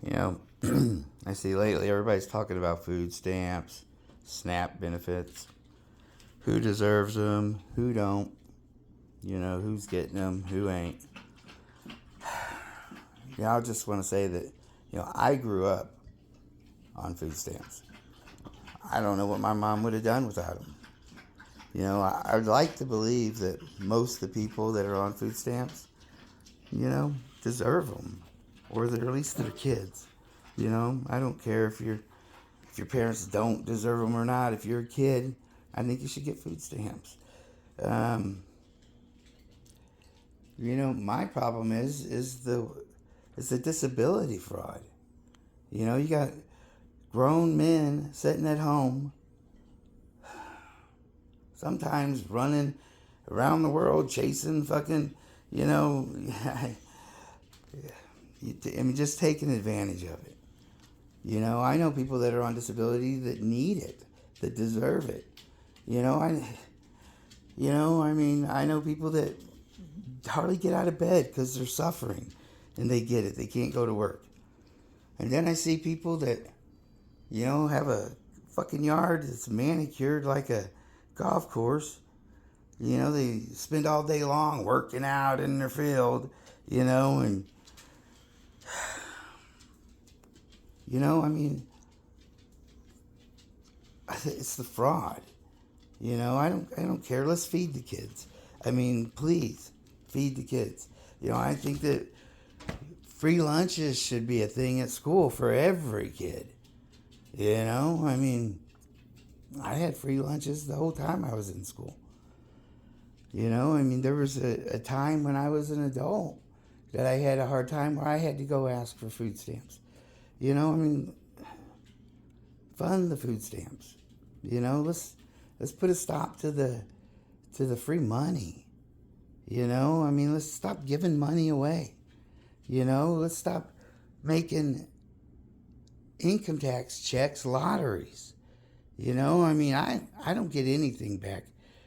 You know, I see lately everybody's talking about food stamps, SNAP benefits, who deserves them, who don't, who's getting them, who ain't. I just want to say that, I grew up on food stamps. I don't know what my mom would have done without them. I'd like to believe that most of the people that are on food stamps, deserve them, or at least their kids. I don't care if your parents don't deserve them or not. If you're a kid, I think you should get food stamps. My problem is the disability fraud. You got grown men sitting at home, sometimes running around the world chasing fucking, just taking advantage of it. I know people that are on disability that need it, that deserve it. I know people that hardly get out of bed because they're suffering, and they get it. They can't go to work. And then I see people that, have a fucking yard that's manicured like a golf course. They spend all day long working out in their field, and it's the fraud. I don't care. Let's feed the kids. Please feed the kids. I think that free lunches should be a thing at school for every kid. I had free lunches the whole time I was in school. There was a time when I was an adult that I had a hard time where I had to go ask for food stamps. Fund the food stamps. Let's put a stop to the free money. Let's stop giving money away. Let's stop making income tax checks lotteries. I don't get anything back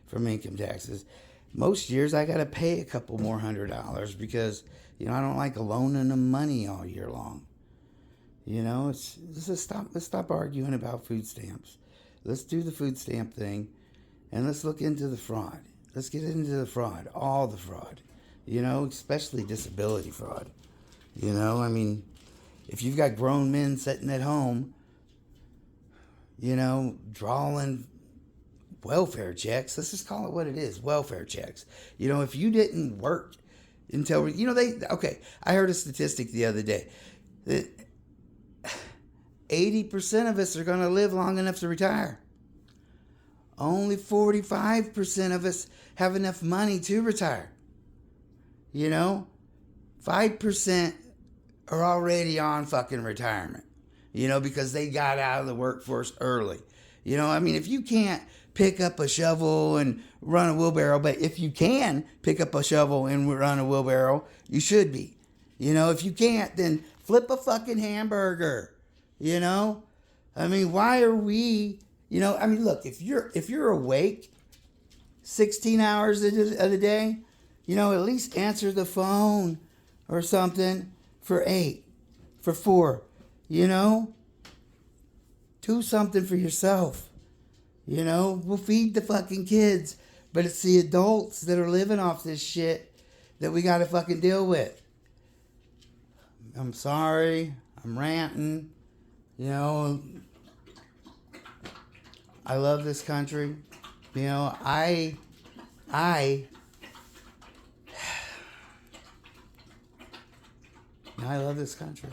from income taxes. Most years I got to pay a couple more $100 because, I don't like loaning them money all year long. Let's stop arguing about food stamps. Let's do the food stamp thing, and let's look into the fraud. Let's get into the fraud, all the fraud, especially disability fraud. If you've got grown men sitting at home, drawing welfare checks, let's just call it what it is, welfare checks. If you didn't work until, I heard a statistic the other day that 80% of us are going to live long enough to retire. Only 45% of us have enough money to retire. 5% are already on fucking retirement, because they got out of the workforce early. If you can't pick up a shovel and run a wheelbarrow, but if you can pick up a shovel and run a wheelbarrow, you should be. If you can't, then flip a fucking hamburger. Why are we, look, if you're awake 16 hours of the day, at least answer the phone or something for 8, for 4, do something for yourself. We'll feed the fucking kids, but it's the adults that are living off this shit that we got to fucking deal with. I'm sorry, I'm ranting. I love this country. I love this country.